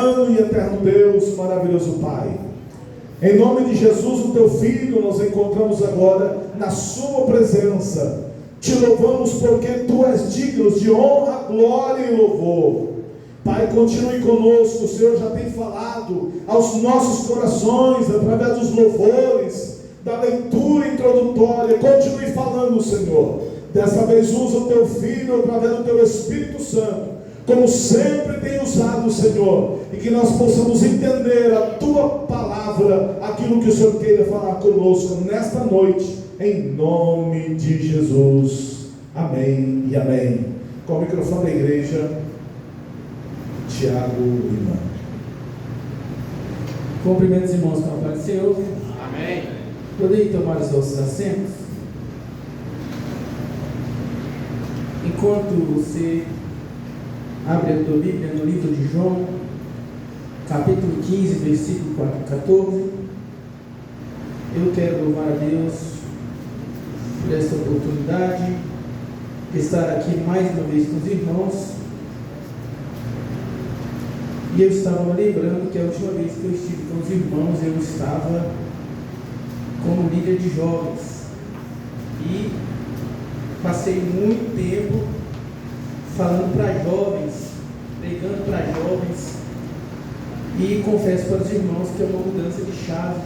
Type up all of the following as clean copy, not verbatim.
soberano e eterno Deus, maravilhoso Pai, em nome de Jesus, o teu Filho, nós encontramos agora na sua presença. Te louvamos porque tu és digno de honra, glória e louvor. Pai, continue conosco. O Senhor já tem falado aos nossos corações através dos louvores, da leitura introdutória. Continue falando, Senhor. Desta vez usa o teu Filho através do teu Espírito Santo, como sempre tem usado, Senhor, e que nós possamos entender a tua palavra, aquilo que o Senhor queira falar conosco nesta noite, em nome de Jesus. Amém e amém. Com o microfone da igreja, Tiago Lima. Cumprimento os irmãos com a paz do Senhor. Amém. Podem tomar os vossos assentos? Enquanto você abre a tua Bíblia no livro de João, capítulo 15, versículo 14, eu quero louvar a Deus por esta oportunidade de estar aqui mais uma vez com os irmãos. E eu estava lembrando que a última vez que eu estive com os irmãos, eu estava como líder de jovens e passei muito tempo falando para jovens, pregando para jovens, e confesso para os irmãos que é uma mudança de chave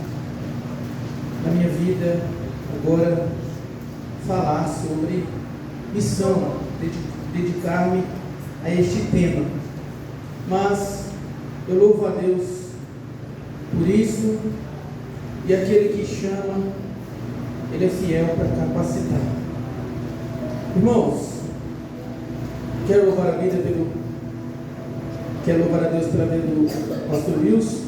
na minha vida agora falar sobre missão, dedicar-me a este tema. Mas eu louvo a Deus por isso, e aquele que chama, Ele é fiel para capacitar. Irmãos, quero louvar a Deus pela vida do pastor Wilson.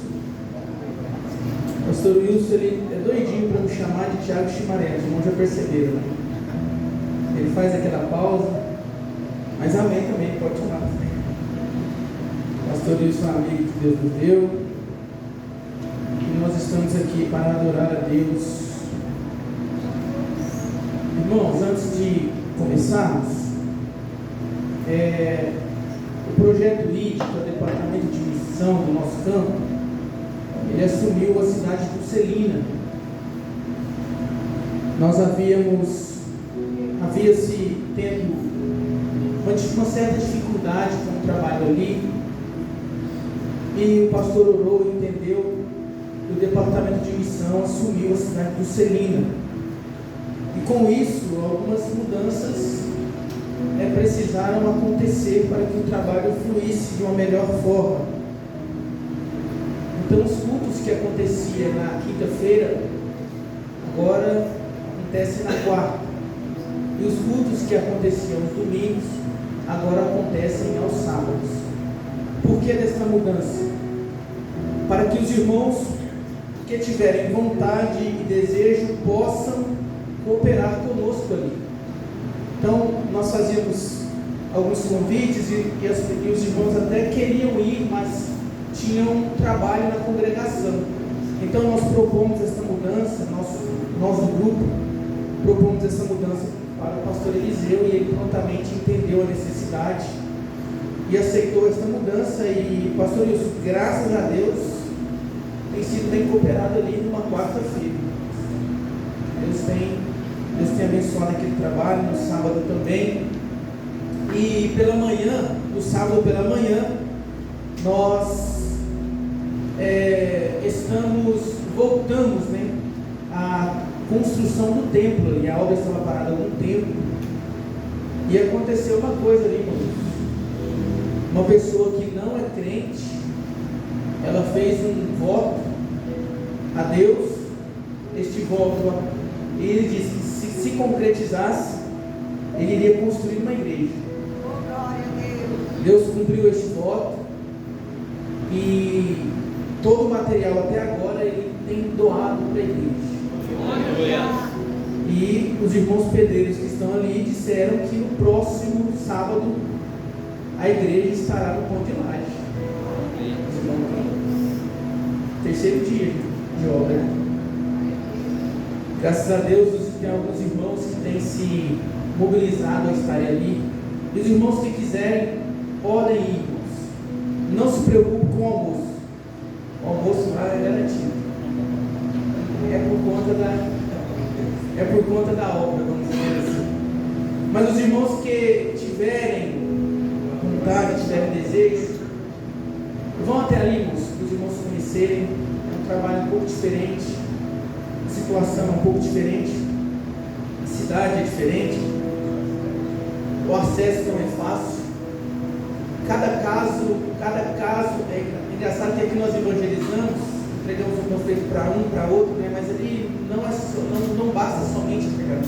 Pastor Wilson, ele é doidinho para me chamar de Tiago Chimaré, os irmãos já perceberam, né? Ele faz aquela pausa, mas amém também, pode chamar também. Pastor Wilson é um amigo que Deus nos deu, e nós estamos aqui para adorar a Deus. Irmãos, antes de começarmos, o projeto IDE, que é o departamento de missão do nosso campo, ele assumiu a cidade de Celina. Nós havia-se tendo uma certa dificuldade com o trabalho ali, e o pastor orou e entendeu que o departamento de missão assumiu a cidade de Celina. E com isso, algumas mudanças precisaram acontecer para que o trabalho fluísse de uma melhor forma. Então, os cultos que aconteciam na quinta-feira, agora acontecem na quarta. E os cultos que aconteciam nos domingos, agora acontecem aos sábados. Por que desta mudança? Para que os irmãos que tiverem vontade e desejo possam cooperar conosco ali. Então, nós fazíamos alguns convites e os irmãos até queriam ir, mas tinham trabalho na congregação. Então, nós propomos essa mudança, nosso grupo propomos essa mudança para o pastor Eliseu, e ele prontamente entendeu a necessidade e aceitou essa mudança. E pastor Wilson, graças a Deus, tem sido bem cooperado ali numa quarta-feira. Deus tem abençoado aquele trabalho, no sábado também. E pela manhã, no sábado pela manhã, nós voltamos, à construção do templo ali. A obra estava parada há algum tempo, e aconteceu uma coisa ali, irmãos. Uma pessoa que não é crente, ela fez um voto a Deus. Este voto, ele disse que se concretizasse, ele iria construir uma igreja. Deus cumpriu este voto, e todo o material até agora ele tem doado para a igreja. E os irmãos pedreiros que estão ali disseram que no próximo sábado a igreja estará no Ponte de Laje. Terceiro dia de obra. Graças a Deus, tem alguns irmãos que têm se mobilizado a estarem ali. E os irmãos que quiserem podem ir, irmãos. Não se preocupe com o almoço. conta da obra, vamos dizer assim. Mas os irmãos que tiverem vontade, tiverem desejo, vão até ali, irmãos, para os irmãos conhecerem. É um trabalho um pouco diferente, a situação é um pouco diferente, a cidade é diferente, o acesso não é fácil. Cada caso é engraçado que aqui nós evangelizamos, entregamos um panfleto para um, para outro, né? Mas ali não basta somente entregar.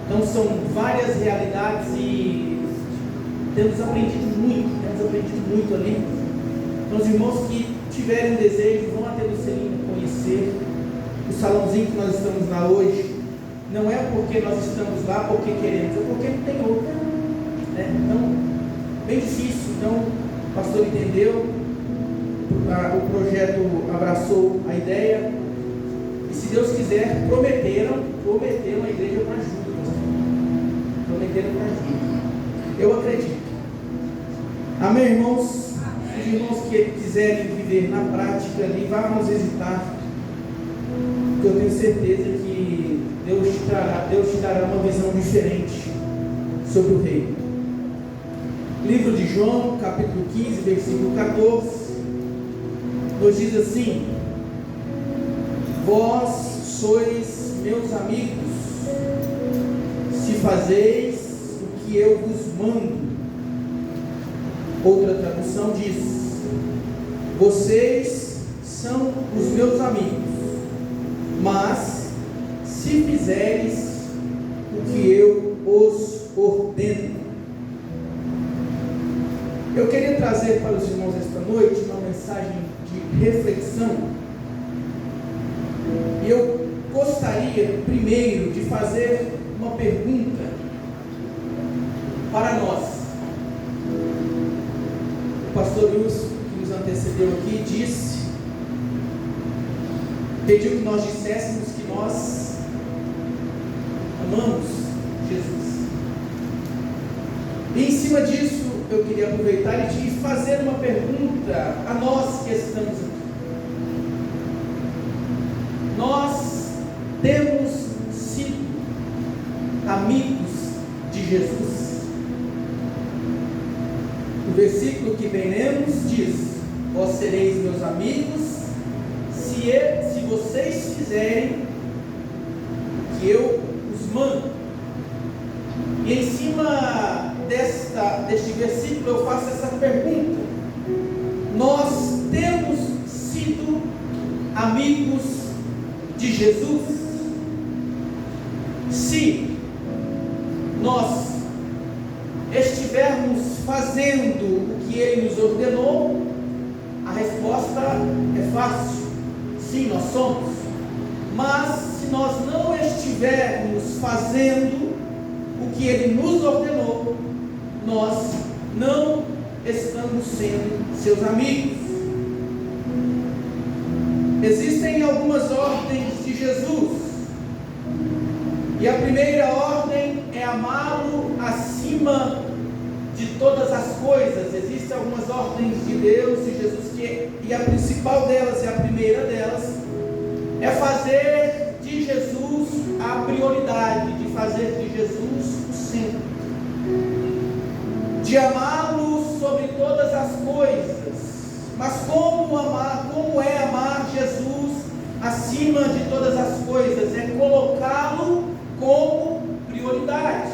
Então são várias realidades e temos aprendido muito ali. Então os irmãos que tiverem desejo, vão até Lucilina conhecer o salãozinho que nós estamos lá hoje. Não é porque nós estamos lá porque queremos, é porque não tem outra, né? Então, bem difícil. Então, o pastor entendeu, o projeto abraçou a ideia, e se Deus quiser, prometeram a igreja para julho, prometeram para julho. Eu acredito. Amém, irmãos? Os irmãos que quiserem viver na prática ali, vá nos visitar, porque eu tenho certeza que Deus te dará uma visão diferente sobre o reino. Livro de João, capítulo 15, versículo 14, nos diz assim: vós sois meus amigos, se fazeis o que eu vos mando. Outra tradução diz: vocês são os meus amigos, mas se fizeres o que eu os ordeno. Eu queria trazer para os irmãos esta noite uma mensagem de reflexão. E eu gostaria primeiro de fazer uma pergunta para nós. O pastor Wilson, que nos antecedeu aqui, pediu que nós disséssemos que nós amamos Jesus. E em cima disso, eu queria aproveitar e te fazer uma pergunta a nós que estamos aqui. Nós temos sido amigos de Jesus? O versículo que bem lemos diz: vós sereis meus amigos se vocês fizerem o que eu os mando. E em cima deste versículo eu faço essa pergunta: nós temos sido amigos de Jesus? Se nós estivermos fazendo o que Ele nos ordenou, a resposta é fácil: sim, nós somos. Mas se nós não estivermos fazendo o que Ele nos ordenou, nós não estamos sendo seus amigos. Existem algumas ordens de Jesus, e a primeira ordem é amá-lo acima de todas as coisas. Existem algumas ordens de Deus e Jesus, e a principal delas, e a primeira delas, é fazer de Jesus a prioridade, de fazer de Jesus o centro, de amá-lo sobre todas as coisas. Mas como é amar Jesus acima de todas as coisas? É colocá-lo como prioridade.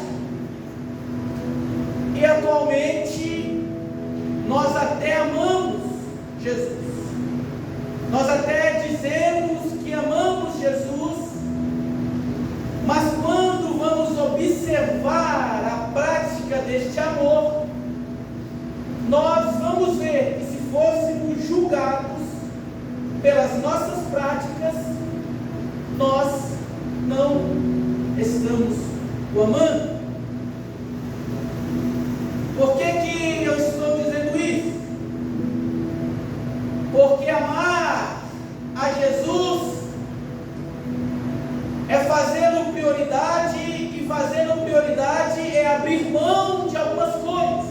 E atualmente nós até amamos Jesus, nós até dizemos que amamos Jesus, mas quando vamos observar a prática deste amor, nós vamos ver que se fôssemos julgados pelas nossas práticas, nós não estamos o amando. Por que eu estou dizendo isso? Porque amar a Jesus é fazê-lo prioridade, e fazê-lo prioridade é abrir mão de algumas coisas.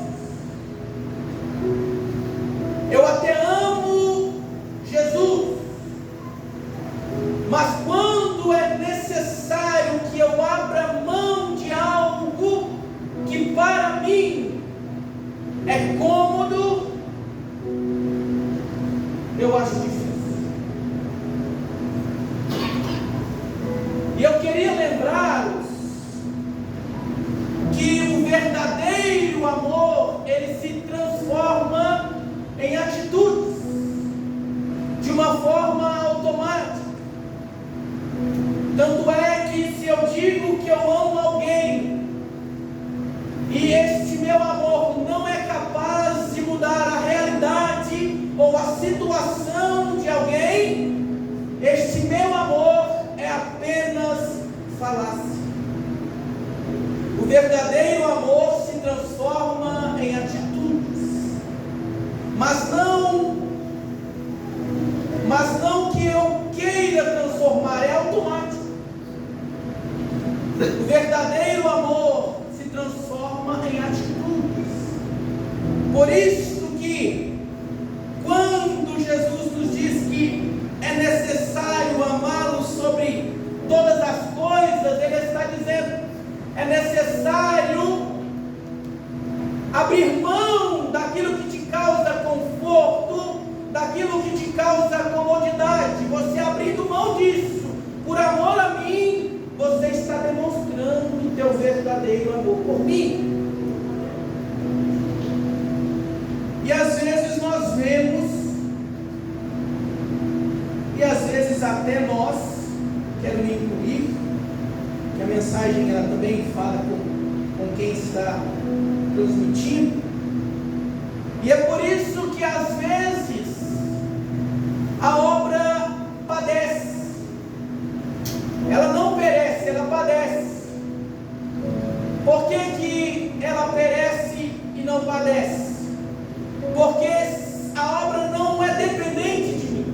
Eu até amo Jesus, mas quando é necessário que Eu acho difícil. E eu queria lembrá-los que o verdadeiro amor, ele se transforma em atitudes, de uma forma automática. Tanto é que se eu digo que eu amo alguém, e este meu amor não é capaz de mudar a realidade ou a situação de alguém, este meu amor é apenas falácia. O verdadeiro amor se transforma em atitudes, mas não que eu queira transformar, é automático. O verdadeiro amor se transforma em atitudes. Por isso que quando Jesus nos diz que é necessário amá-lo sobre todas as coisas, Ele está dizendo: é necessário abrir mão daquilo que te causa conforto, daquilo que te causa comodidade. Você abrindo mão disso, por amor a mim, você está demonstrando o teu verdadeiro amor por mim. E às vezes nós vemos, e às vezes até nós, quero me incluir, que a mensagem ela também fala com quem está transmitindo, e é por isso que às vezes a obra padece. Ela não perece, ela padece. Por que que ela perece e não padece? Porque a obra não é dependente de mim.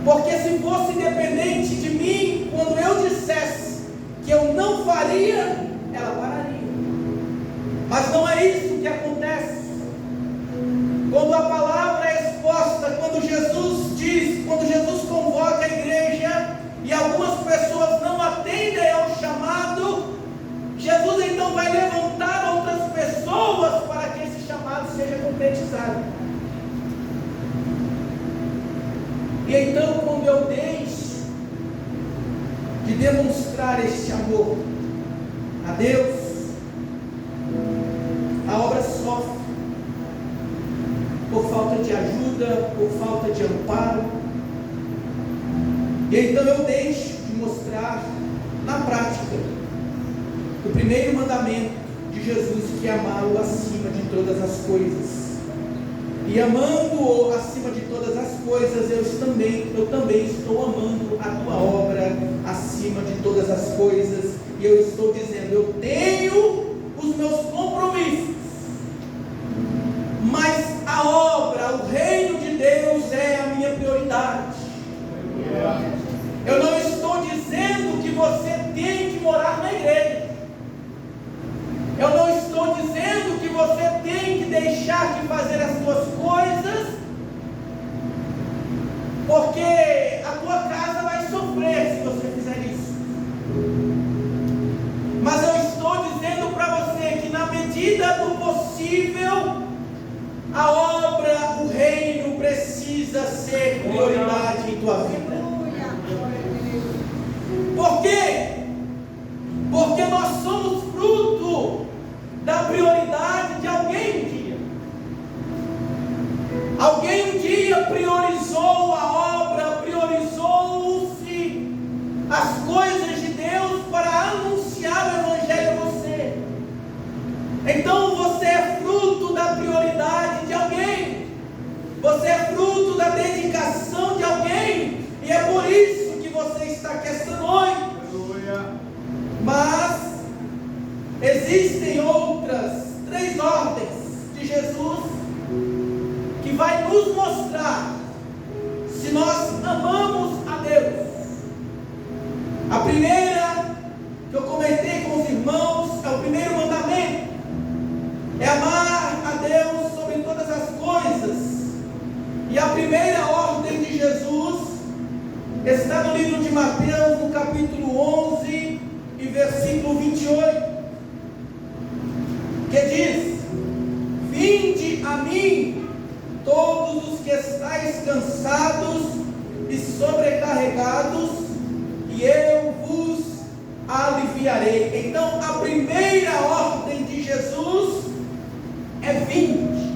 Porque se fosse dependente de mim, quando eu dissesse que eu não faria, ela pararia. Mas não é isso que acontece. Quando a palavra é exposta, quando Jesus diz, quando Jesus convoca a igreja e algumas pessoas não atendem ao chamado, Jesus então vai levantar outras pessoas para que esse chamado seja concretizado. E então, quando eu deixo de demonstrar este amor a Deus, a obra sofre por falta de ajuda, por falta de amparo. E então eu deixo de mostrar na prática o primeiro mandamento de Jesus, que é amá-lo acima de todas as coisas. E amando-o acima de todas as coisas, eu também estou amando a tua obra acima de todas as coisas. E eu estou dizendo, eu tenho os meus compromissos, mas a obra, o reino de Deus é a minha prioridade. Eu não estou dizendo que você tem que morar na igreja. Eu não estou dizendo que você tem que deixar de fazer as suas coisas, porque a tua casa vai sofrer se você fizer isso. Mas eu estou dizendo para você que na medida do possível, a obra, o reino precisa ser prioridade em tua vida. Por quê? Porque nós somos fruto da prioridade de alguém um dia. Alguém um dia priorizou a obra, priorizou-se as coisas de Deus para anunciar o Evangelho a você. Então você é fruto da prioridade de alguém. Você é fruto da dedicação de alguém. E é por isso que você está aqui esta noite. Mas existem outras 3 ordens de Jesus que vai nos mostrar se nós amamos a Deus. A primeira que eu comentei com os irmãos é o primeiro mandamento, é amar a Deus sobre todas as coisas. E a primeira ordem de Jesus está no livro de Mateus, no capítulo 11 e versículo 28, que diz: vinde a mim todos os que estáis cansados e sobrecarregados, e eu vos aliviarei. Então, a primeira ordem de Jesus é vinde,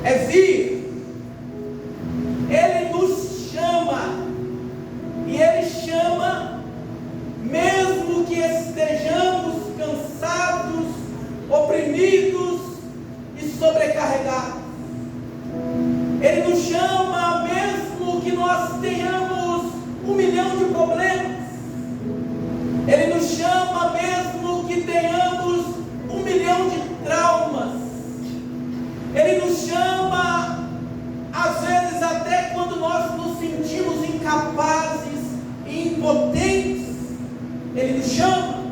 é vir. Ele nos chama, e Ele chama mesmo que estejamos cansados, oprimidos e sobrecarregados. Ele nos chama mesmo que nós tenhamos 1 milhão de problemas. Ele nos chama mesmo que tenhamos 1 milhão de traumas. Ele nos chama, às vezes até quando nós nos sentimos incapazes e impotentes. Ele nos chama.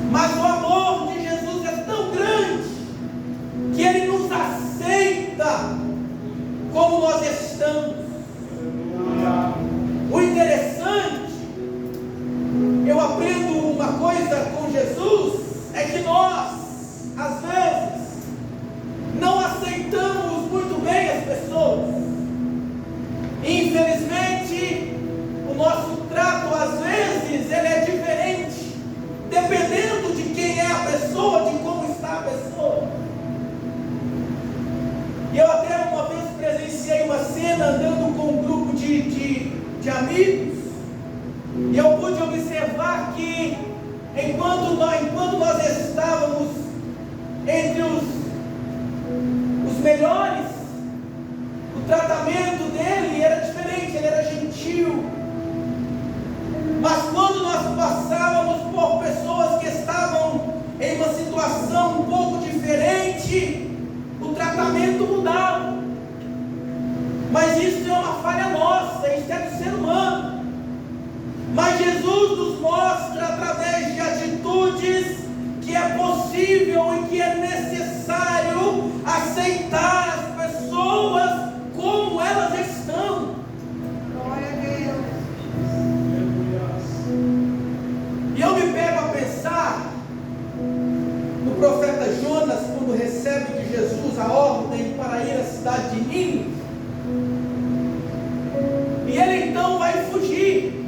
Mas o amor de Jesus é tão grande que Ele nos aceita como nós estamos. O interessante, eu aprendo uma coisa com Jesus, é que nós, às vezes, não aceitamos muito bem as pessoas. Infelizmente, o nosso trato, às vezes, ele é diferente, dependendo de quem é a pessoa, de como está a pessoa. E eu até uma vez presenciei uma cena andando com um grupo de amigos, e eu pude observar que enquanto nós estávamos entre os melhores, o tratamento dele era diferente, ele era gentil. Mas quando nós passávamos por pessoas que estavam em uma situação um pouco diferente, o tratamento mudava. Mas isso é uma falha nossa, isso é do ser humano. Mas Jesus nos mostra através de atitudes que é possível e que é necessário aceitar as pessoas como elas estão. Glória a Deus. E eu me pego a pensar no profeta Jonas, quando recebe de Jesus a ordem para ir à cidade de Nínive. E ele então vai fugir.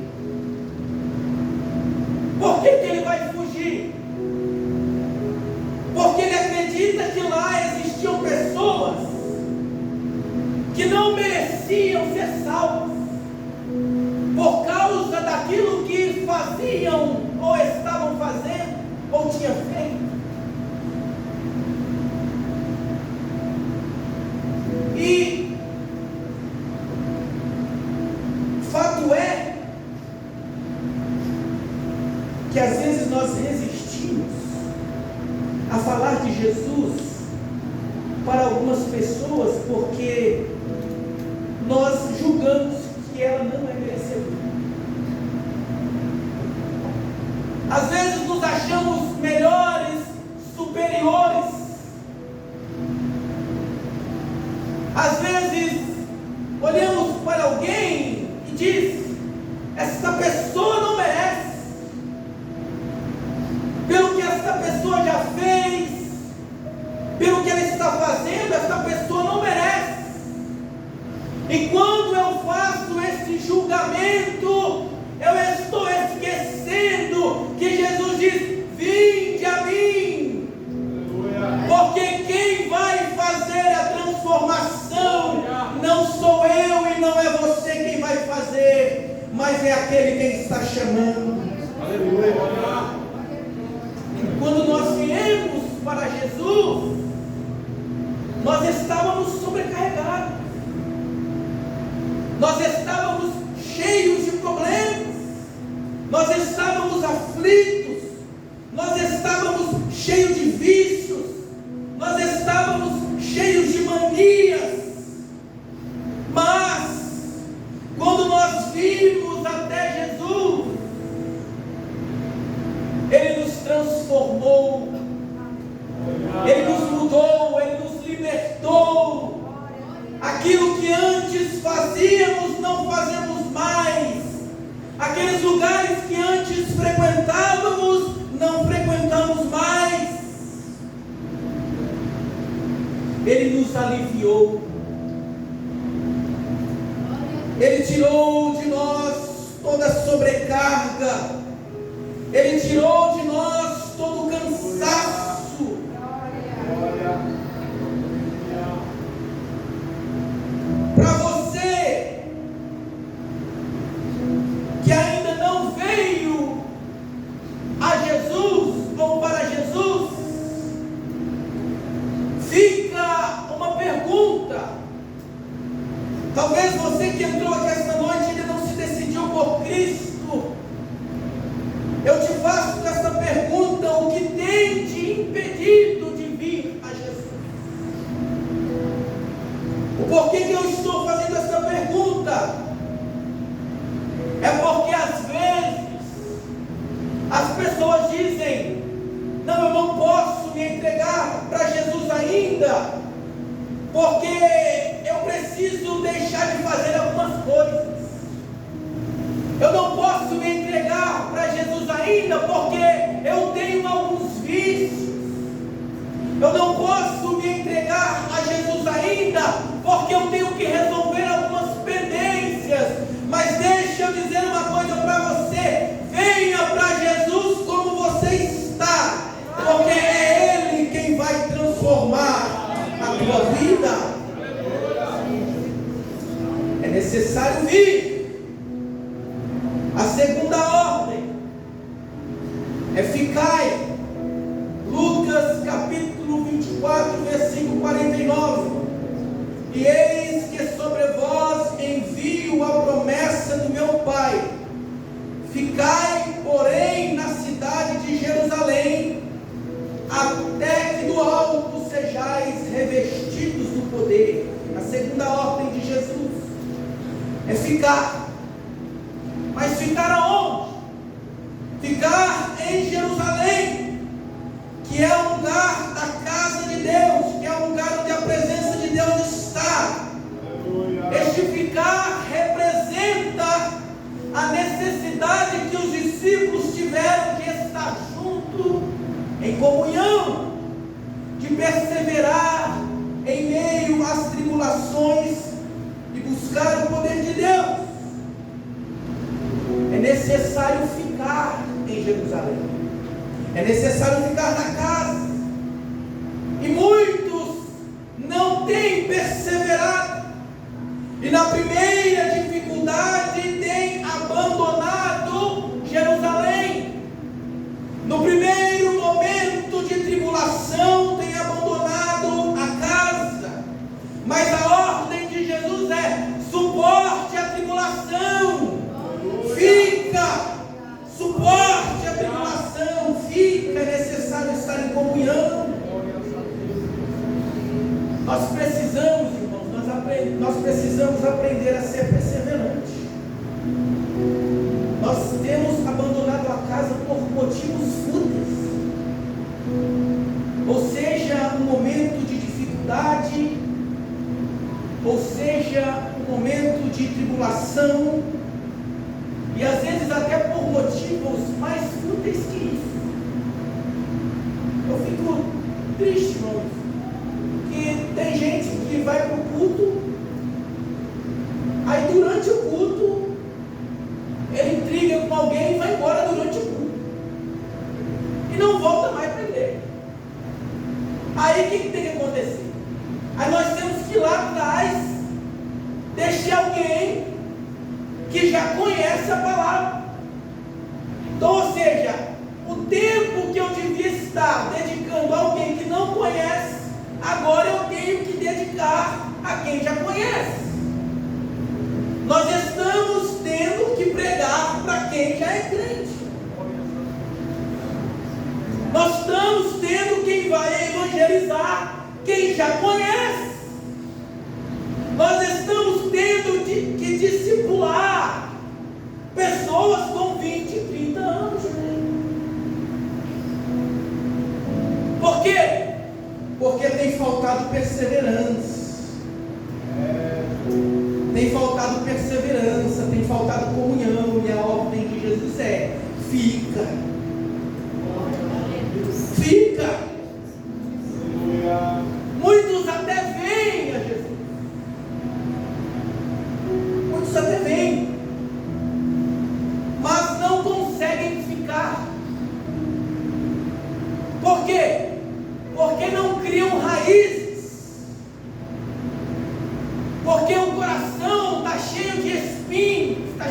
Por que ele vai fugir? Porque ele acredita que lá existiam pessoas que não mereciam ser salvas por causa daquilo que faziam, ou estavam fazendo, ou tinham feito. E fato é que às vezes nós resistimos a falar de Jesus para algumas pessoas porque nós julgamos que ela não é merecedora. Às vezes nos achamos melhores, superiores. Às vezes olhamos para alguém e diz: esta pessoa não merece. Pelo que esta pessoa já fez, pelo que ela está fazendo, esta pessoa não merece. E quando eu faço esse julgamento, eu estou esquecendo que Jesus diz: vinde a mim. Porque quem vai fazer a transformação não sou eu e não é você quem vai fazer, mas é aquele quem está chamando. Aleluia. Quando nós viemos para Jesus, nós estávamos sobrecarregados, nós estávamos cheios de problemas, nós estávamos aflitos, nós estávamos cheios de vícios, nós estávamos cheios de manias. Mas quando nós vimos até Jesus, Ele nos transformou, Ele nos mudou, Ele nos libertou. Aquilo que antes fazíamos, não fazemos mais. Aqueles lugares que antes frequentávamos, não frequentamos mais. Ele nos aliviou. Ele tirou de nós toda a sobrecarga. Ele tirou de nós todo o cansaço. Para você que ainda não veio a Jesus ou para Jesus, fica uma pergunta. Talvez você que entrou aqui esta noite ainda não se decidiu por Cristo. Eu te faço esta pergunta: o que tem te impedido de vir a Jesus? O porquê que eu estou fazendo esta pergunta? É porque às vezes as pessoas dizem: não, eu não posso me entregar para Jesus ainda, porque eu preciso deixar de fazer algumas coisas. Eu não posso me entregar para Jesus ainda, porque eu tenho alguns vícios. Eu não posso me entregar a Jesus ainda, porque eu tenho que resolver algumas pendências. Mas deixa eu dizer uma coisa para você: venha para Jesus como você está, porque é Ele quem vai transformar a tua vida. É necessário vir. A segunda ordem é ficai. Lucas capítulo 24, versículo 49. E eis que sobre vós envio a promessa do meu Pai. Ficai, porém, na cidade de Jerusalém, até que do alto sejais revestidos do poder. A segunda ordem de Jesus é ficar. Mas ficar aonde? Ficar em Jerusalém, que é o lugar da casa de Deus, que é o lugar onde a presença de Deus está. Este ficar representa a necessidade que os discípulos tiveram de estar juntos em comunhão, de perseverar em meio às tribulações e buscar o poder de Deus. É necessário ficar em Jerusalém. É necessário ficar na casa. E muitos não têm perseverado. E na primeira dificuldade têm abandonado Jerusalém. No primeiro momento de tribulação têm abandonado a casa. Mas a ordem de Jesus é: suporte a tribulação. Fica, suporte a tribulação, fica. É necessário estar em comunhão. Nós precisamos, irmãos, nós precisamos aprender a ser perseverante. Nós temos abandonado a casa por motivos fúteis, ou seja, um momento de dificuldade, ou seja, um momento de tribulação, e às vezes até por motivos mais fúteis que isso. Eu fico triste, irmãos, que tem gente que vai para o culto, aí durante o culto ele intriga com alguém e vai embora durante o culto e não volta mais para a igreja. Aí o que tem que acontecer? Aí nós temos que ir lá atrás deixar alguém que já conhece a palavra. Então, ou seja, o tempo que eu devia estar dedicando a alguém que não conhece, agora eu tenho que dedicar a quem já conhece. Nós estamos tendo que pregar para quem já é crente. Nós estamos tendo quem vai evangelizar quem já conhece. Nós estamos tendo que discipular pessoas com 20, 30 anos. Por quê? Porque tem faltado perseverança. Tem faltado perseverança, tem faltado comunhão. E a ordem de Jesus é: fica. Fica. Muitos até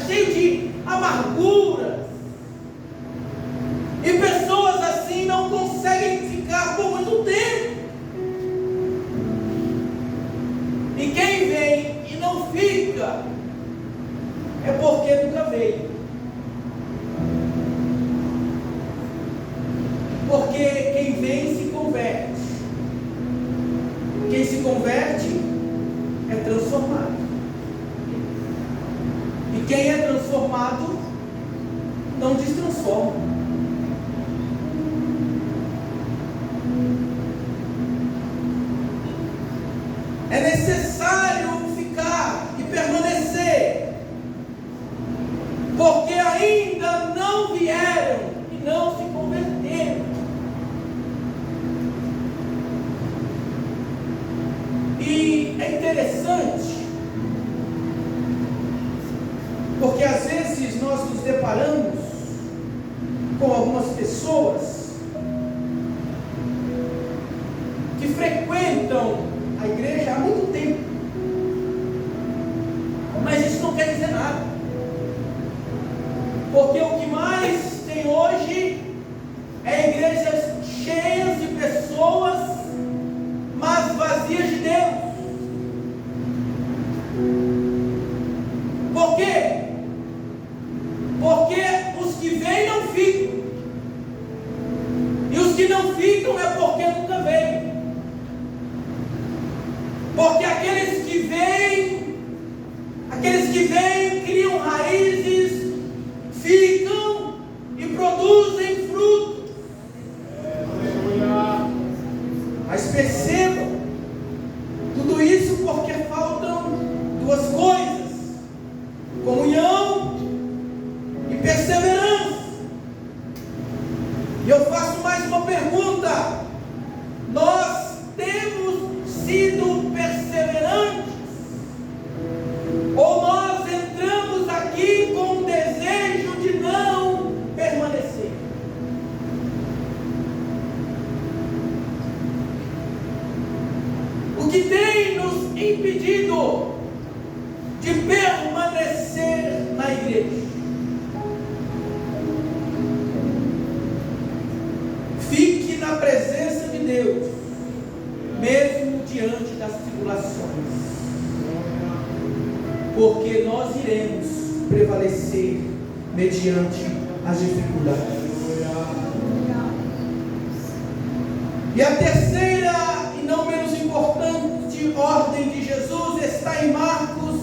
cheio de amargura. E pessoas assim não conseguem ficar por muito tempo. E quem vem e não fica é porque nunca veio. Porque quem vem se converte. Quem se converte é transformado. E quem é transformado não destransforma. É necessário ficar e permanecer, porque ainda não vieram e não se converteram. E é interessante, porque às vezes nós nos deparamos com algumas pessoas que frequentam a igreja há muito tempo, mas isso não quer dizer nada, porque o que mais tem hoje é igrejas cheias de pessoas, mas vazias de Deus. Por quê? Porque os que vêm não ficam, e os que não ficam é porque nunca veio. Porque aqueles que vêm criam raízes, ficam e produzem frutos. Mas percebam, tudo isso porque faltam duas coisas: comunhão e perseverança. E eu faço mais uma pergunta: nós temos sido perseverantes? Ou nós entramos aqui com o desejo de não permanecer? O que tem nos impedido de permanecer na igreja? Fique na presença de Deus, mesmo diante das tribulações, porque nós iremos prevalecer mediante as dificuldades. E a terceira e não menos importante ordem de Jesus está em Marcos,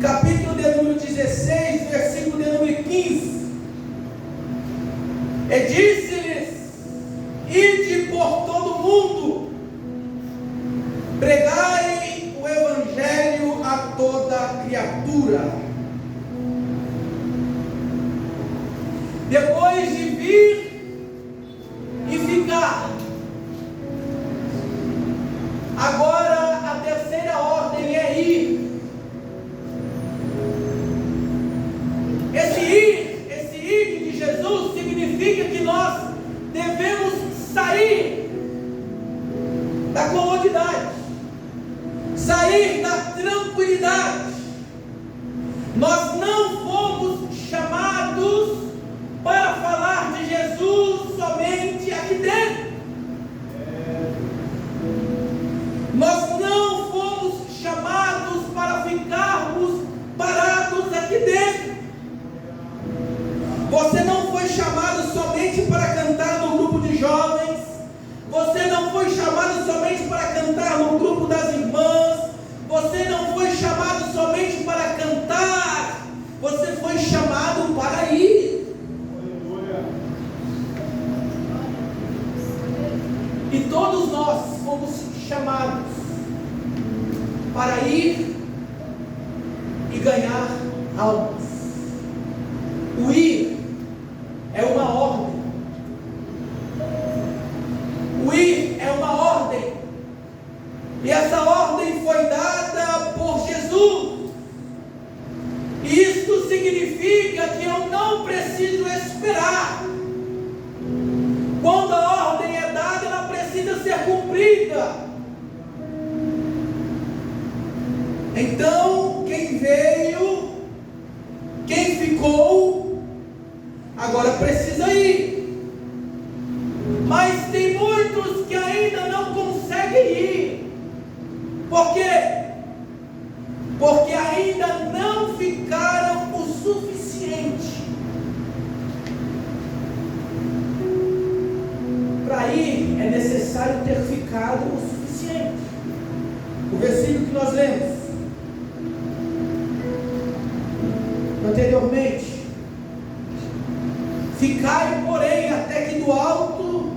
capítulo de número 16, versículo de número 15. E disse-lhes: ide por todo o mundo, pregai o evangelho a toda criatura. Depois de vir e ficar, agora a terceira ordem é ir. Esse ir de Jesus significa que nós devemos sair da comodidade, sair da tranquilidade. Nós não fomos chamados para falar de Jesus somente aqui dentro. Nós não fomos chamados para ficarmos parados aqui dentro. Você não foi chamado somente para cantar no grupo de jovens. Você não foi chamado somente para cantar no grupo das irmãs. Você não foi chamado somente para cantar. Você foi chamado para ir. E todos nós fomos chamados para ir e ganhar almas. O ir é uma ordem. O ir é uma ordem. E essa ordem foi dada por Jesus. E isto significa que eu não preciso esperar. Quando a ordem é dada, ela precisa ser cumprida. Então, quem veio Quem ficou, agora precisa ir. Mas tem muitos que ainda não conseguem ir. Por quê? Porque ainda não ficaram o suficiente. Para ir é necessário ter ficado o suficiente. O versículo que nós lemos anteriormente: ficai, porém, até que do alto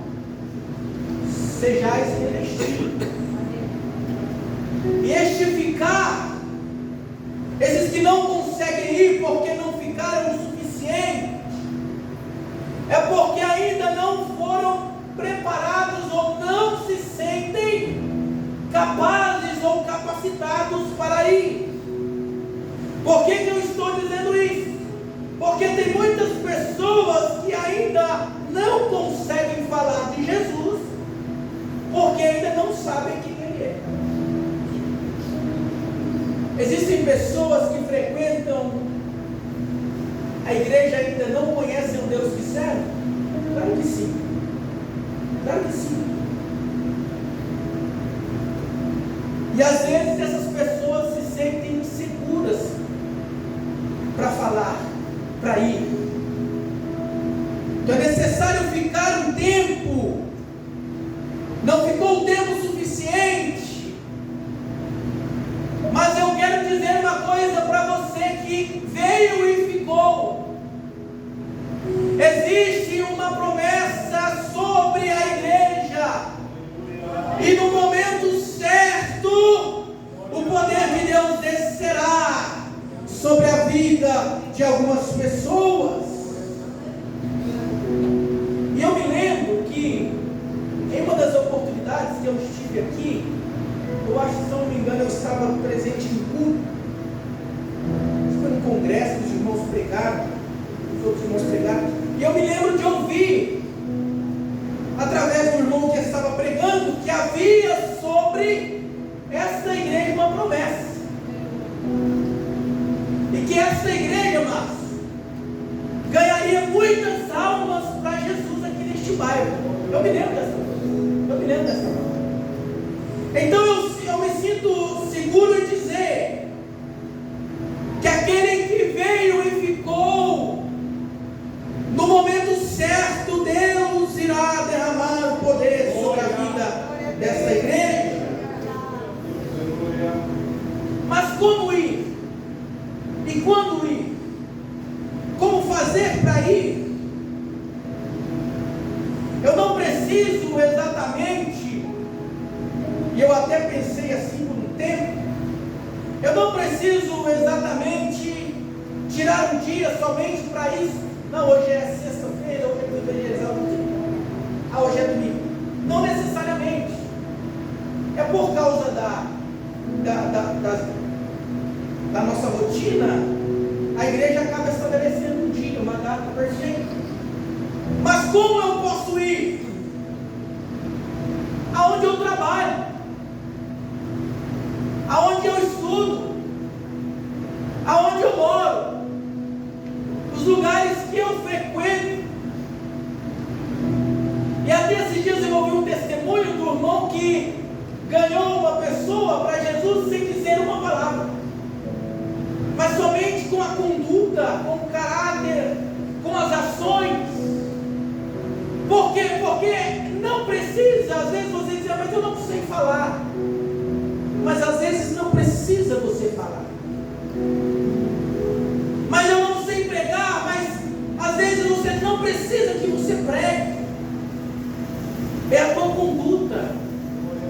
sejais revestidos. E este ficar, esses que não conseguem ir porque não ficaram o suficiente, é porque ainda não foram preparados ou não se sentem capazes ou capacitados para ir. Por que eu estou dizendo isso? Porque tem muitas pessoas que ainda não conseguem falar de Jesus, porque ainda não sabem quem Ele é. Existem pessoas que frequentam a igreja e ainda não conhecem o Deus que serve? Claro que sim. Claro que sim. E às vezes essas pessoas se sentem inseguras para falar, para ir. Então é necessário ficar um tempo. Não ficou o tempo suficiente. Mas eu quero dizer uma coisa para você que veio e ficou. Existe uma promessa sobre a igreja. E no momento certo, o poder de Deus descerá sobre a vida de algumas pessoas. E eu me lembro que em uma das oportunidades que eu estive aqui, eu acho que, se não me engano, eu estava presente em culto. Foi no congresso, os irmãos pregaram, os outros irmãos pregaram. E eu me lembro de ouvir, através do irmão que estava pregando, que havia sobre esta igreja uma promessa. E que esta igreja, mas ganharia muitas almas para Jesus aqui neste bairro. Eu me lembro dessa promessa. Então eu me sinto seguro em dizer que aquele que veio e ficou, no momento certo, Deus irá derramar o poder sobre a vida dessa igreja. Mas como ir? E quando ir? Como fazer para ir? Eu não preciso exatamente, e eu até pensei assim por um tempo, eu não preciso exatamente tirar um dia somente para isso. Não, hoje é sexta-feira, hoje é evangelizar o dia. Hoje é domingo. Não necessariamente. É por causa da nossa rotina, a igreja acaba estabelecendo um dia, uma data perfeita. Mas como eu posso ir? Aonde eu trabalho, aonde eu estudo, aonde eu moro, os lugares que eu frequento. E até esses dias eu ouvi um testemunho do irmão que ganhou uma pessoa para Jesus sem dizer uma palavra, mas somente com a conduta, com o caráter, com as ações. Por quê? Porque não precisa, às vezes você diz, mas eu não sei falar. Mas às vezes não precisa você falar. Mas eu não sei pregar, mas às vezes você não precisa que você pregue. É a tua conduta,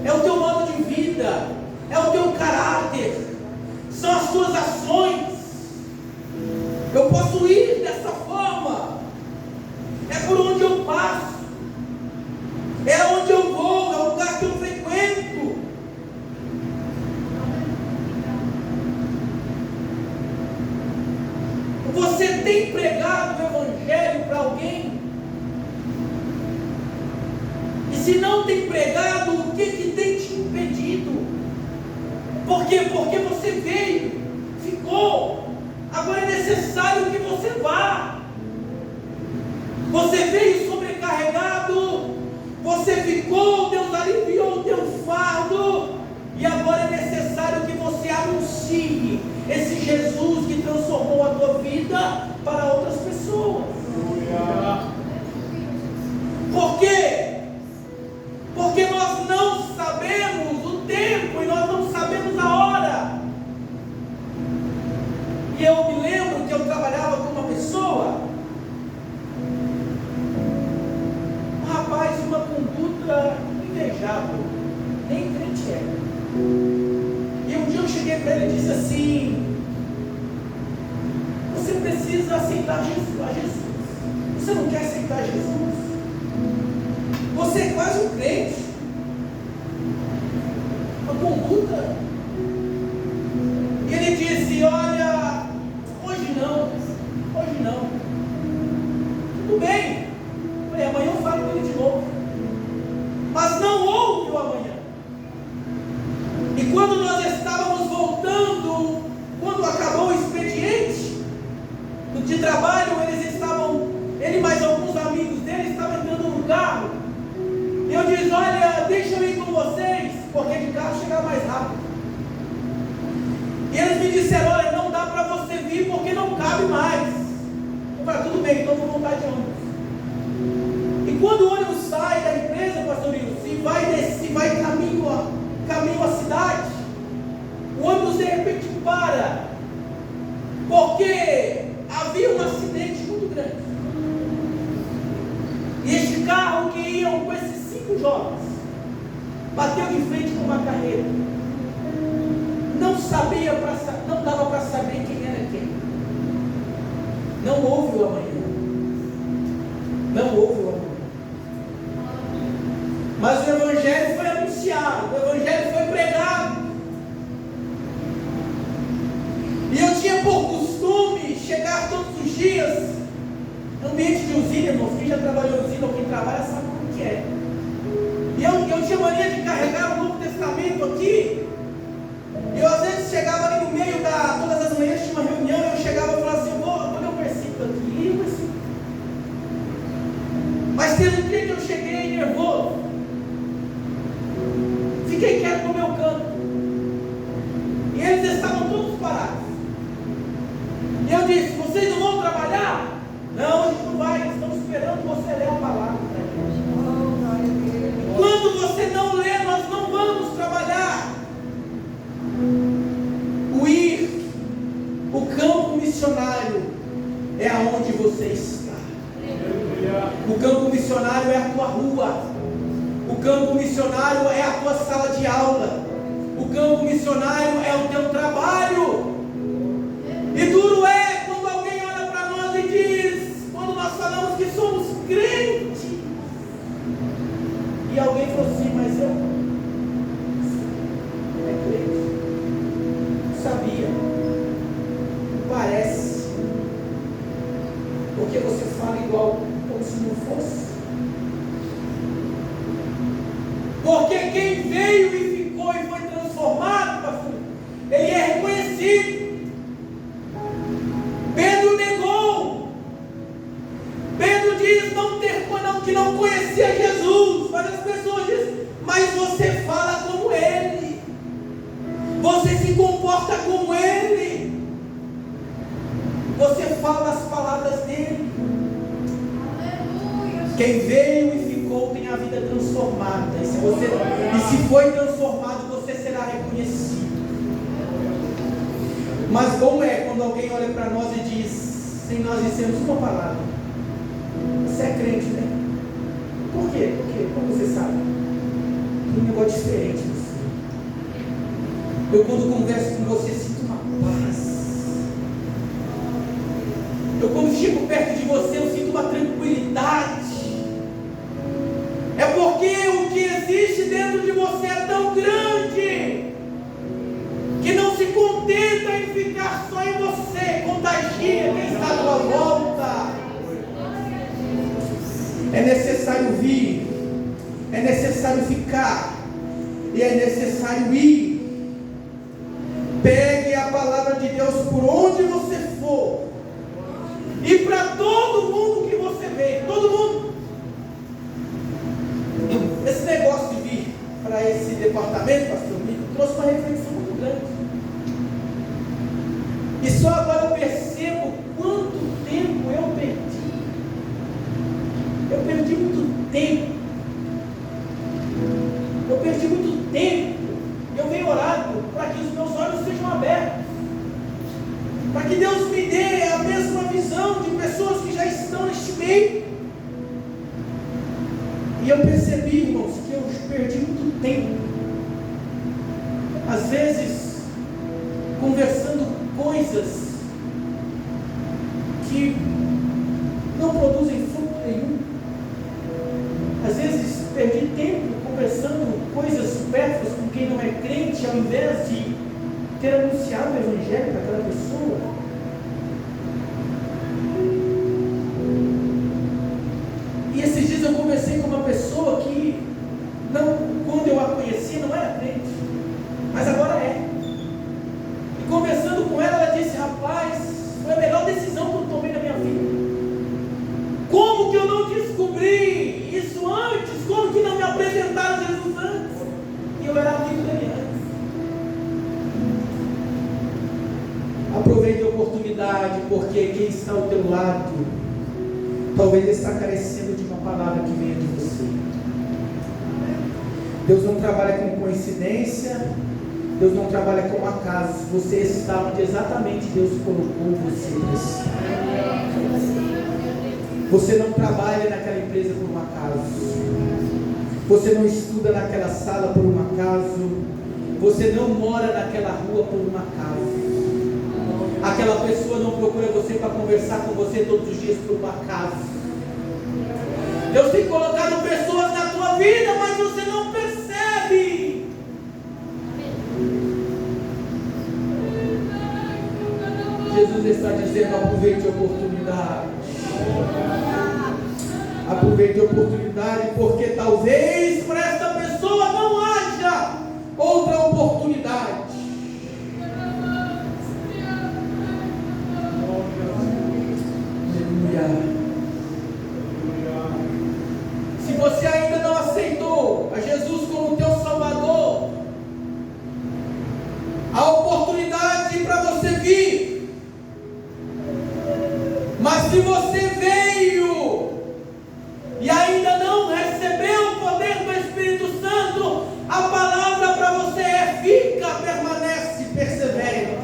é o teu modo de vida, é o teu caráter, são as tuas ações. Eu posso ir dessa forma, é por onde eu passo, é onde eu vou, é o lugar que eu frequento. Você tem pregado o evangelho para alguém? E se não tem pregado, o que tem te impedido? Por quê? Porque você veio, ficou, Agora é necessário que você vá. Você veio sobrecarregado, você ficou, Deus aliviou o teu fardo, e agora é necessário que você anuncie esse Jesus que transformou a tua vida para outras pessoas. Por quê? Porque nós não sabemos o tempo e nós não sabemos a hora. E eu me lembro que eu trabalhava com uma pessoa, um rapaz de uma conduta invejável, nem crente era. E um dia eu cheguei para ele e disse assim: você precisa aceitar Jesus. Você não quer aceitar Jesus? Você é quase um crente. Uma conduta. E ele disse: olha, hoje não. Tudo bem. Eu falei: amanhã eu falo com ele de novo. Mas não houve o amanhã. E quando nós estávamos voltando, quando acabou o expediente de trabalho, ele mais alguns amigos dele estavam entrando no carro. E eu disse: olha, deixa eu ir com vocês, porque de carro chega mais rápido. E eles me disseram: olha, não dá para você vir porque não cabe mais. Eu falei: tudo bem, então vou voltar de ônibus. E quando o ônibus sai da empresa, pastor Wilson, se vai caminho à cidade, o ônibus de repente para, porque havia um acidente muito grande. E este carro que iam com esses 5 jovens bateu de frente com uma carreira. Não dava para saber quem era quem. Não houve o amanhã. Mas o Evangelho foi anunciado, o Evangelho foi pregado. E eu tinha por costume chegar todos os dias no ambiente de usina, irmãos. Quem já trabalhou em usina ou quem trabalha sabe como que é. E eu tinha mania de carregar o Novo Testamento aqui. E eu às vezes chegava ali no meio todas as manhãs tinha uma reunião, e eu chegava e falava assim: eu vou ler um versículo aqui, e um versículo. Mas teve um dia que eu cheguei nervoso, fiquei quieto no meu canto, e eles estavam todos parados. E eu disse: vocês não vão trabalhar? Não, a gente não vai, estamos esperando você ler a palavra. Quando você não lê, nós não vamos trabalhar. O campo missionário é aonde você está. O campo missionário é a tua rua. O campo missionário é a tua sala de aula. O campo missionário é o teu trabalho. E duro é quando alguém olha para nós e diz, quando nós falamos que somos crentes, e alguém falou assim: mas eu é crente. Sabia? Parece. Porque você fala igual como se não fosse. Porque quem veio e ficou e foi transformado, pastor, ele é reconhecido. Pedro negou. Pedro diz que não conhecia Jesus. Várias pessoas dizem: mas você fala como ele, você se comporta como ele, você fala as palavras dele. Aleluia. Quem veio e ficou tem a vida transformada. E se foi transformado, você será reconhecido. Mas como é quando alguém olha para nós e diz, sem nós dizermos uma palavra: você é crente, né? Por quê? Porque, como você sabe, tem um negócio diferente. Eu, quando converso com você, sinto uma paz. Eu, quando chego perto de você, eu sinto uma tranquilidade. É porque o que existe dentro de você é tão grande que não se contenta em ficar só em você, contagia quem está à tua volta. É necessário vir, é necessário ficar, e é necessário ir. Pegue a palavra de Deus por onde você for. departamento, pastor Mito, trouxe uma reflexão muito grande. E só agora eu percebo quanto tempo eu perdi. Eu perdi muito tempo. Eu perdi muito tempo. Eu venho orando para que os meus olhos sejam abertos, para que Deus me dê a mesma visão de pessoas que já estão neste meio. E eu percebi, irmãos, que eu perdi muito tempo, às vezes conversando coisas que não produzem fruto nenhum. Às vezes perdi tempo conversando coisas supérfluas com quem não é crente, ao invés de ter anunciado o Evangelho para aquela pessoa. E esses dias eu conversei com uma pessoa que, quando eu a conheci, não era crente, mas agora é. E conversando com ela, ela disse: rapaz, foi a melhor decisão que eu tomei na minha vida. Como que eu não descobri isso antes? Como que não me apresentaram Jesus antes? E eu era amigo dele antes. Aproveite a oportunidade, porque quem está ao teu lado talvez está carecendo de uma palavra que venha de você. Deus não trabalha com coincidência, Deus não trabalha com acaso. Você está onde exatamente Deus colocou você para estar. Você não trabalha naquela empresa por um acaso. Você não estuda naquela sala por um acaso. Você não mora naquela rua por um acaso. Aquela pessoa não procura você para conversar com você todos os dias por um acaso. Deus tem colocado pessoas na tua vida, mas você não percebe. Jesus está dizendo: aproveite a oportunidade. Aproveite a oportunidade, porque talvez para esta pessoa não haja outra oportunidade. Se você ainda não aceitou a Jesus como teu Salvador, a oportunidade para você vir. Mas se você veio e ainda não recebeu o poder do Espírito Santo, a palavra para você é: fica, permanece, persevera.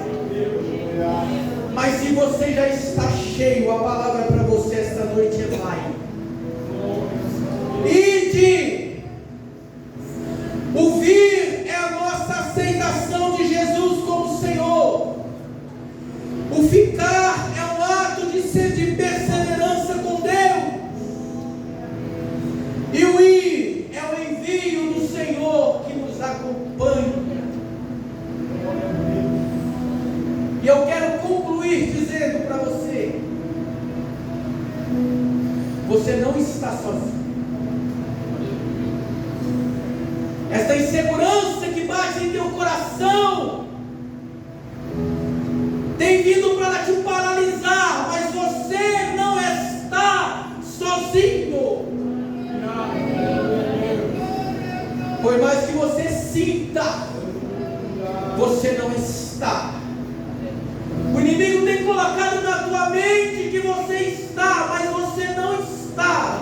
Mas se você já está cheio, a palavra para você esta noite é: vai. Ide. O vir é a nossa aceitação de Jesus como Senhor. O ficar é um ato de ser de perseverança com Deus. E o ir é o envio do Senhor que nos acompanha. E eu quero concluir dizendo para você: você não está sozinho. Esta insegurança que bate em teu coração tem vindo para te paralisar, mas você não está sozinho. Por mais que você sinta, você não está. O inimigo tem colocado na tua mente que você está, mas você não está.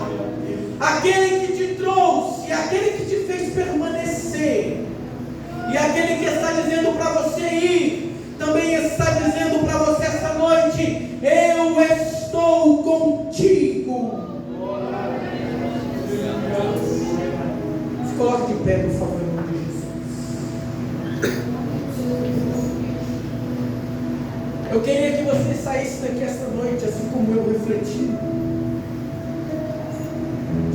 Aquele que te trouxe, aquele que te fez permanecer, e aquele que está dizendo para você ir, também está dizendo para você esta noite: eu estou contigo. Se coloque de pé, por favor, em nome de Jesus. Eu queria que você saísse daqui esta noite, assim como eu, refletindo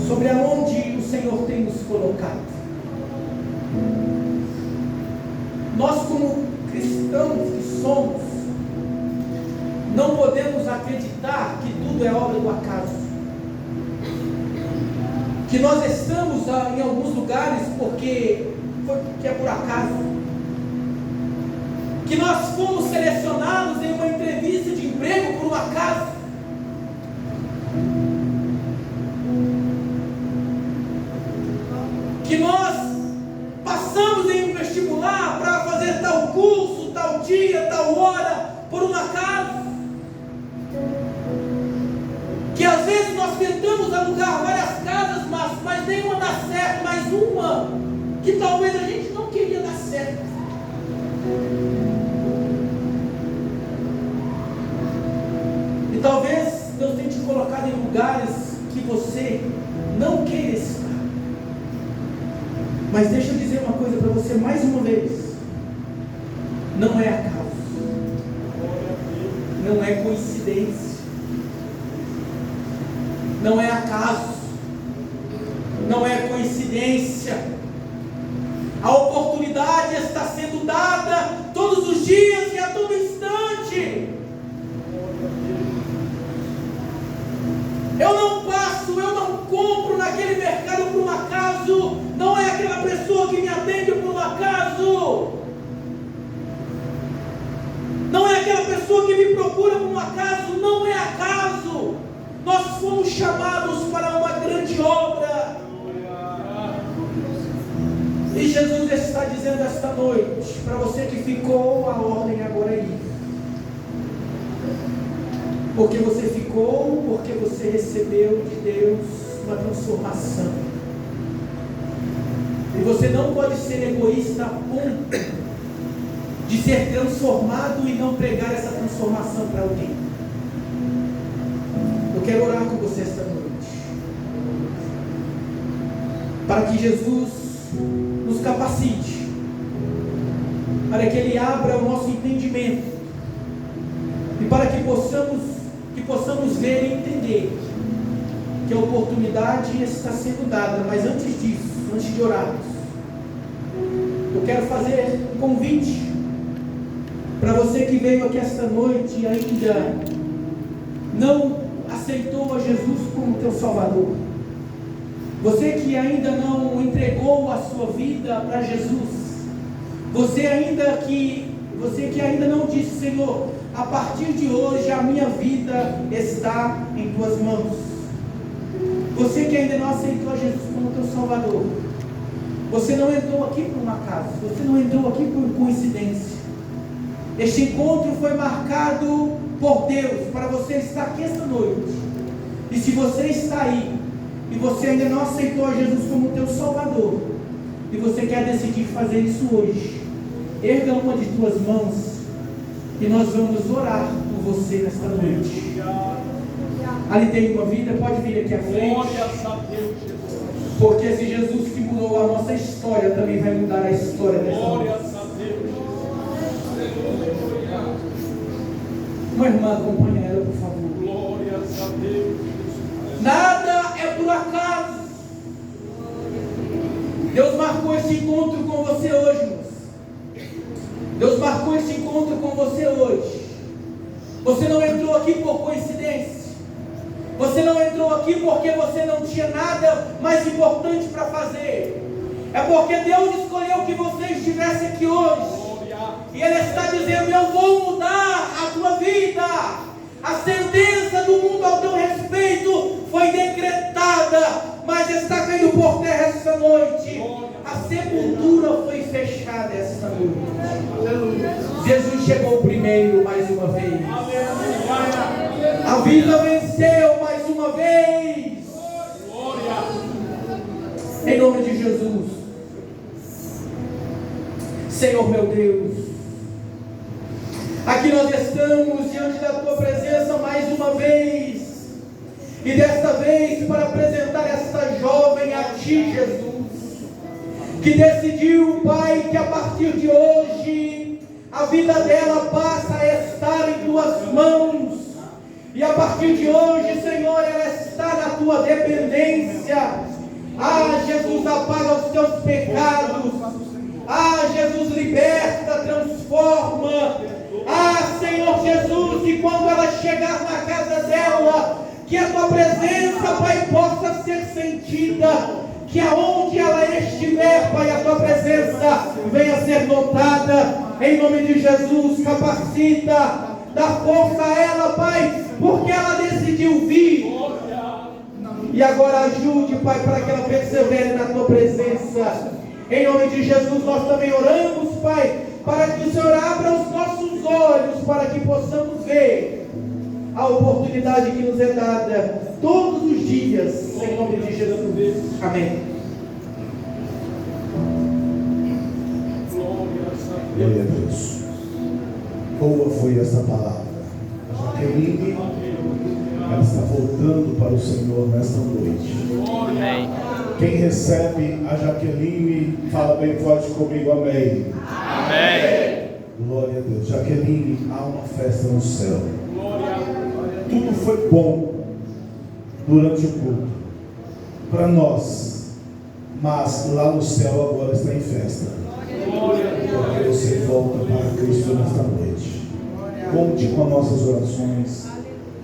sobre aonde o Senhor tem nos colocado. Nós, como cristãos que somos, não podemos acreditar que tudo é obra do acaso, que nós estamos em alguns lugares porque é por acaso, que nós fomos selecionados em uma entrevista de emprego por um acaso, que nós passamos dia, tal hora, por um acaso. Que às vezes nós tentamos alugar várias casas, mas nenhuma dá certo, mas uma que talvez a gente não queria dar certo. E talvez Deus tenha te colocado em lugares que você não queira estar. Mas deixa eu dizer uma coisa para você mais uma vez: não é acaso, não é coincidência, não é acaso, não é coincidência. A oportunidade está sendo dada todos os dias e a todo instante. Eu não compro naquele mercado por um acaso. Não é aquela pessoa que me atende por um acaso. Não é aquela pessoa que me procura por um acaso. Não é acaso. Nós fomos chamados para uma grande obra. E Jesus está dizendo esta noite, para você que ficou, a ordem agora é ir. Porque você ficou, porque você recebeu de Deus uma transformação. E você não pode ser egoísta a ponto de ser transformado e não pregar essa transformação para alguém. Eu quero orar com você esta noite, para que Jesus nos capacite, para que Ele abra o nosso entendimento e para que possamos ver e entender que a oportunidade está sendo dada. Mas antes disso, antes de orarmos, eu quero fazer um convite para você que veio aqui esta noite e ainda não aceitou a Jesus como teu Salvador. Você que ainda não entregou a sua vida para Jesus. Você que ainda não disse: Senhor, a partir de hoje a minha vida está em tuas mãos. Você que ainda não aceitou a Jesus como teu Salvador. Você não entrou aqui por um acaso. Você não entrou aqui por coincidência. Este encontro foi marcado por Deus para você estar aqui esta noite. E se você está aí e você ainda não aceitou a Jesus como teu Salvador, e você quer decidir fazer isso hoje, erga uma de tuas mãos e nós vamos orar por você nesta noite. Ali tem uma vida, pode vir aqui à frente. Porque esse Jesus que mudou a nossa história também vai mudar a história dessa noite. Uma irmã, acompanha ela, por favor. Glórias a Deus. Nada é por acaso. Deus marcou esse encontro com você hoje, moça. Deus marcou esse encontro com você hoje. Você não entrou aqui por coincidência. Você não entrou aqui porque você não tinha nada mais importante para fazer. É porque Deus escolheu que você estivesse aqui hoje. E Ele está dizendo: eu vou mudar a tua vida. A sentença do mundo ao teu respeito foi decretada, mas está caindo por terra esta noite. A sepultura foi fechada esta noite. Jesus chegou primeiro mais uma vez. A vida venceu mais uma vez. Em nome de Jesus. Senhor meu Deus, aqui nós estamos diante da tua presença mais uma vez. E desta vez para apresentar esta jovem a ti, Jesus, que decidiu, Pai, que a partir de hoje a vida dela passa a estar em tuas mãos. E a partir de hoje, Senhor, ela está na tua dependência. Ah, Jesus, apaga os teus pecados. Ah, Jesus, liberta, transforma. Ah, Senhor Jesus, que quando ela chegar na casa dela, que a tua presença, Pai, possa ser sentida. Que aonde ela estiver, Pai, a tua presença venha ser notada. Em nome de Jesus, capacita, dá força a ela, Pai, porque ela decidiu vir. E agora ajude, Pai, para que ela persevere na tua presença. Em nome de Jesus, nós também oramos, Pai, para que o Senhor abra os nossos para que possamos ver a oportunidade que nos é dada todos os dias, em nome de Jesus. Amém. Glória a Deus. Boa foi essa palavra. A Jaqueline, ela está voltando para o Senhor nesta noite. Quem recebe a Jaqueline, fala bem forte comigo, amém. Amém. Glória a Deus. Jaqueline, há uma festa no céu. Tudo foi bom durante o culto para nós, mas lá no céu agora está em festa, porque você volta para Cristo nesta noite. Conte com as nossas orações,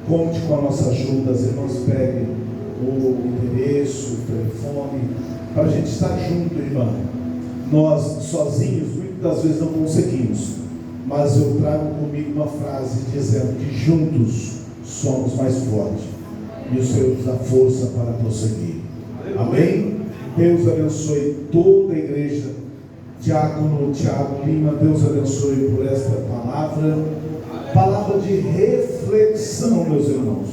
conte com a nossa ajuda. As irmãs peguem o endereço, o telefone, para a gente estar junto, irmã. Nós sozinhos muitas das vezes não conseguimos, mas eu trago comigo uma frase dizendo que juntos somos mais fortes, e o Senhor nos dá força para prosseguir. Amém? Deus abençoe toda a igreja. Diácono Tiago Lima, Deus abençoe por esta palavra de reflexão, meus irmãos.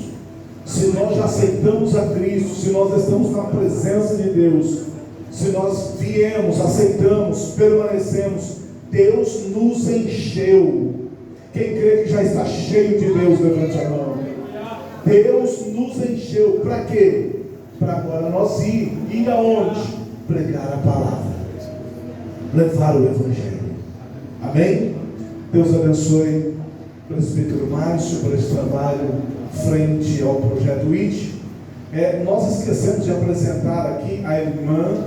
Se nós já aceitamos a Cristo, se nós estamos na presença de Deus, se nós viemos, aceitamos, permanecemos, Deus nos encheu. Quem crê que já está cheio de Deus, levante a mão. Deus nos encheu. Para quê? Para agora nós ir aonde? Pregar a palavra, levar o Evangelho. Amém? Deus abençoe o presbítero Márcio por esse trabalho frente ao projeto IT. Nós esquecemos de apresentar aqui a irmã